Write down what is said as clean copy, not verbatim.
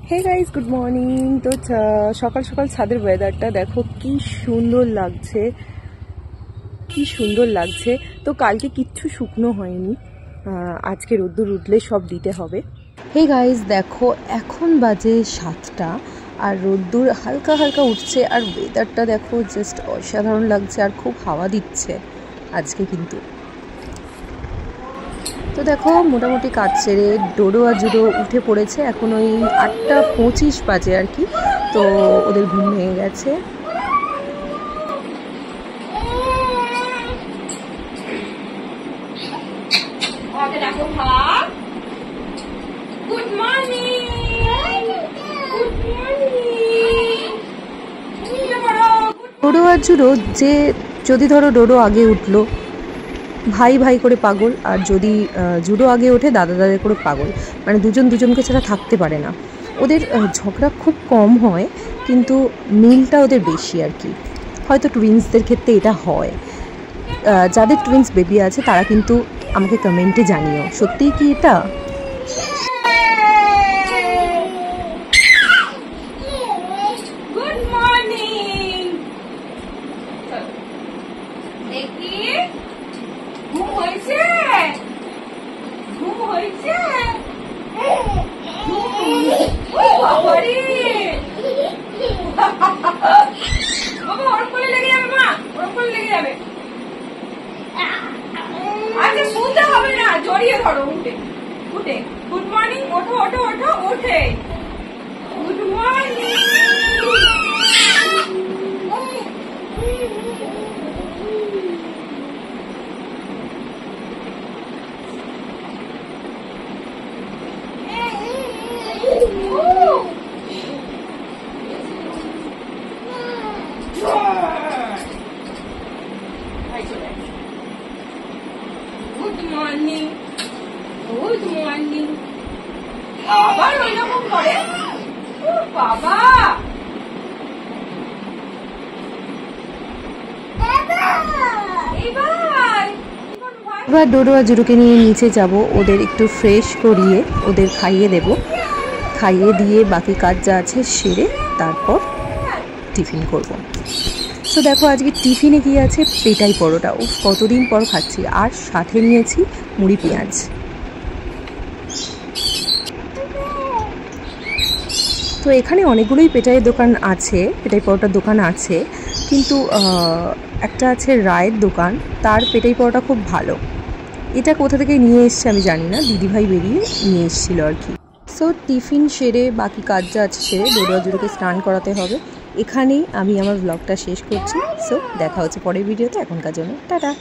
Hey guys, good morning. তো সকাল সকাল ছাদের ওয়েদারটা দেখো কি সুন্দর লাগছে, কি সুন্দর লাগছে। তো কালকে কিচ্ছু শুকনো হয়নি, আজকে রোদ্দুর উঠলে সব দিতে হবে। হে গাইস, দেখো এখন বাজে 7টা আর রোদ্দুর হালকা হালকা উঠছে আর ওয়েদারটা দেখো জাস্ট অসাধারণ লাগছে আর খুব হাওয়া দিচ্ছে আজকে কিন্তু। তো দেখো মোটামুটি কাজ ছেড়ে ডোডো আর জুডো উঠে পড়েছে, এখন ওই 8:25 বাজে আর কি। তো ওদের ঘুম ভেঙে গেছে। ডোডো আর জুডো যে যদি ধরো ডোডো আগে উঠলো ভাই ভাই করে পাগল, আর যদি জুডো আগে ওঠে দাদা দাদা করে পাগল, মানে দুজন দুজনকে ছাড়া থাকতে পারে না। ওদের ঝগড়া খুব কম হয় কিন্তু মিলটা ওদের বেশি আর কি। হয়তো টুইন্সদের ক্ষেত্রে এটা হয়। যাদের টুইন্স বেবি আছে তারা কিন্তু আমাকে কমেন্টে জানিও সত্যিই কি এটা। জড়িয়ে ধরো, উঠে উঠে গুড মর্নিং, ওঠো ওঠো ওঠো, ওঠে good morning. Good morning, good morning. আবার ওই রকম করে, ও বাবা। এবার ডোডো আর জুডোকে নিয়ে নিচে যাব, ওদের একটু ফ্রেশ করিয়ে ওদের খাইয়ে দেব। খাইয়ে দিয়ে বাকি কাজ যা আছে সেরে তারপর টিফিন করব। তো দেখো আজকে টিফিনে কি আছে, পেটাই পরোটা। ও কতদিন পর খাচ্ছি, আর সাথে নিয়েছি মুড়ি পেঁয়াজ। তো এখানে অনেকগুলোই পেটাই দোকান আছে, পেটাই পরোটার দোকান আছে, কিন্তু একটা আছে রায়ের দোকান, তার পেটাই পরোটা খুব ভালো। এটা কোথা থেকে নিয়ে এসছে আমি জানি না, দিদিভাই বেরিয়ে নিয়ে এসেছিলো আর কি। সো টিফিন সেরে বাকি কাজ যা আছে সেরে ডোডো জুড়োকে স্নান করাতে হবে। এখানেই আমি আমার ব্লগটা শেষ করছি। সো দেখা হচ্ছে পরের ভিডিওতে, এখনকার জন্য টাটা।